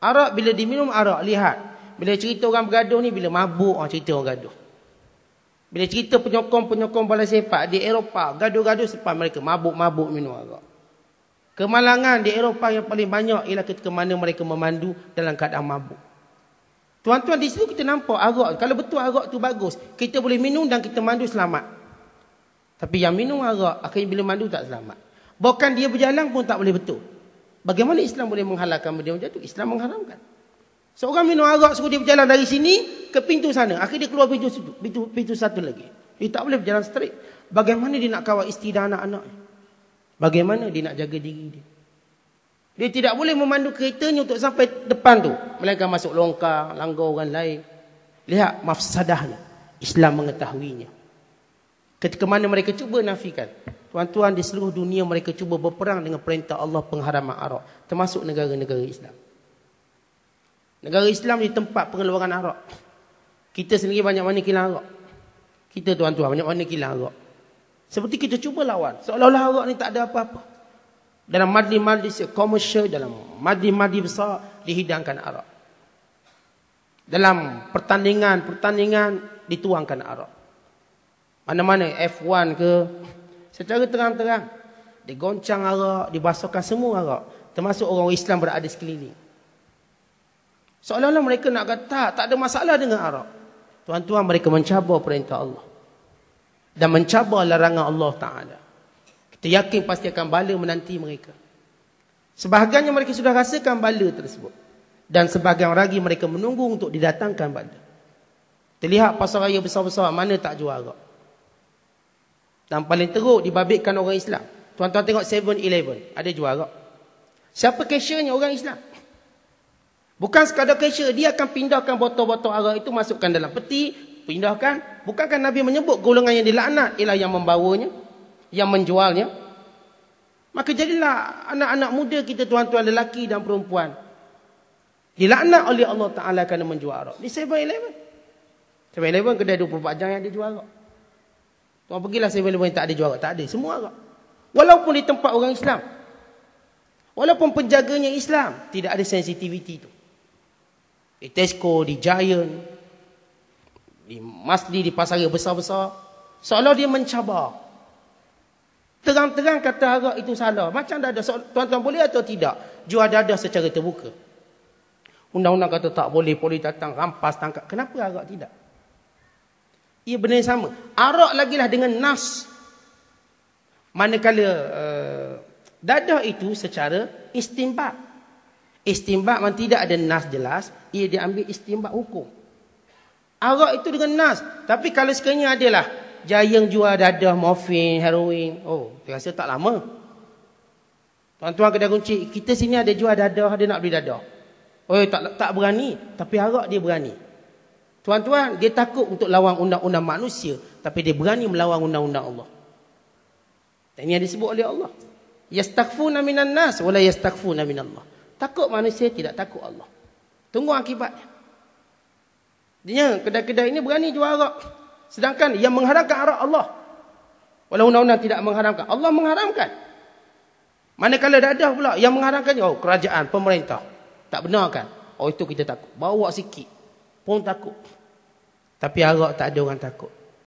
Arak bila diminum arak, lihat. Bila cerita orang bergaduh ni, bila mabuk orang cerita orang gaduh. Bila cerita penyokong bola sepak di Eropah, gaduh-gaduh sebab mereka mabuk-mabuk minum arak. Kemalangan di Eropah yang paling banyak ialah ketika mana mereka memandu dalam keadaan mabuk. Tuan-tuan, di situ kita nampak arak. Kalau betul arak tu bagus, kita boleh minum dan kita mandu selamat. Tapi yang minum arak, akhirnya bila mandu tak selamat. Bahkan dia berjalan pun tak boleh betul. Bagaimana Islam boleh menghalalkan benda macam tu? Islam mengharamkan. Seorang minum arak suruh dia berjalan dari sini ke pintu sana. Akhirnya dia keluar pintu satu lagi. Dia tak boleh berjalan straight. Bagaimana dia nak kawal isteri dan anak-anak? Bagaimana dia nak jaga diri dia? Dia tidak boleh memandu keretanya untuk sampai depan tu. Melainkan masuk longkang, langgar orang lain. Lihat mafsadahnya. Islam mengetahuinya. Ketika mana mereka cuba nafikan. Tuan-tuan, di seluruh dunia mereka cuba berperang dengan perintah Allah pengharaman arak. Termasuk negara-negara Islam. Negara Islam di tempat pengeluaran arak. Kita sendiri banyak mana kilang arak. Kita tuan-tuan banyak mana kilang arak. Seperti kita cuba lawan. Seolah-olah arak ni tak ada apa-apa. Dalam majlis-majlis komersial, dalam majlis-majlis besar, dihidangkan arak. Dalam pertandingan dituangkan arak. Mana-mana F1 ke, secara terang-terang, digoncang arak, dibasuhkan semua arak. Termasuk orang Islam berada sekeliling. Seolah-olah mereka nak kata, tak ada masalah dengan arak. Tuan-tuan, mereka mencabar perintah Allah. Dan mencabar larangan Allah Ta'ala. Kita yakin pasti akan bala menanti mereka. Sebahagiannya mereka sudah rasakan bala tersebut. Dan sebahagian lagi mereka menunggu untuk didatangkan bala. Terlihat pasar raya besar-besar mana tak jual arak. Dan paling teruk dibabitkan orang Islam. Tuan-tuan tengok 7-Eleven, ada jual arak. Siapa cashiernya? Orang Islam. Bukan sekadar cashier, dia akan pindahkan botol-botol arak itu, masukkan dalam peti, pindahkan. Bukankah Nabi menyebut golongan yang dilaknat ialah yang membawanya, yang menjualnya? Maka jadilah anak-anak muda kita, tuan-tuan lelaki dan perempuan, dilaknat oleh Allah Ta'ala kerana menjual arak. Di 7-Eleven. 7-Eleven kedai 24 jam yang ada jual arak. Tuan pergilah 7-Eleven yang tak ada jual arak. Tak ada, semua arak. Walaupun di tempat orang Islam, walaupun penjaganya Islam, tidak ada sensitiviti itu. Di Tesco, di Giant, di Masli, di pasar besar-besar, seolah dia mencabar. Terang-terang kata arak itu salah. Macam dada. Tuan-tuan boleh atau tidak jual dada secara terbuka? Undang-undang kata tak boleh, polis datang, rampas, tangkap. Kenapa arak tidak? Ia benda yang sama. Arak lagilah dengan nas. Manakala dadah itu secara istinbat. Istinbat memang tidak ada nas jelas, ia diambil istinbat hukum. Arak itu dengan nas. Tapi kalau sekiranya adalah Giant jual dadah, morfin, heroin, oh, dia rasa tak lama. Tuan-tuan kedai kunci, kita sini ada jual dadah, dia nak beli dadah. Oh, tak berani, tapi arak dia berani. Tuan-tuan, dia takut untuk lawan undang-undang manusia, tapi dia berani melawan undang-undang Allah. Dan ini yang disebut oleh Allah. Yastaghfuna minan nas wala yastaghfuna minallah. Takut manusia, tidak takut Allah. Tunggu akibatnya. Dia kedai-kedai ini berani jual arak. Sedangkan yang mengharamkan arak Allah. Walau undang-undang tidak mengharamkan, Allah mengharamkan. Manakala dadah pula yang mengharamkan, oh, kerajaan, pemerintah. Tak benar kan? Oh, itu kita takut. Bawa sikit pun takut. Tapi arak tak ada orang takut.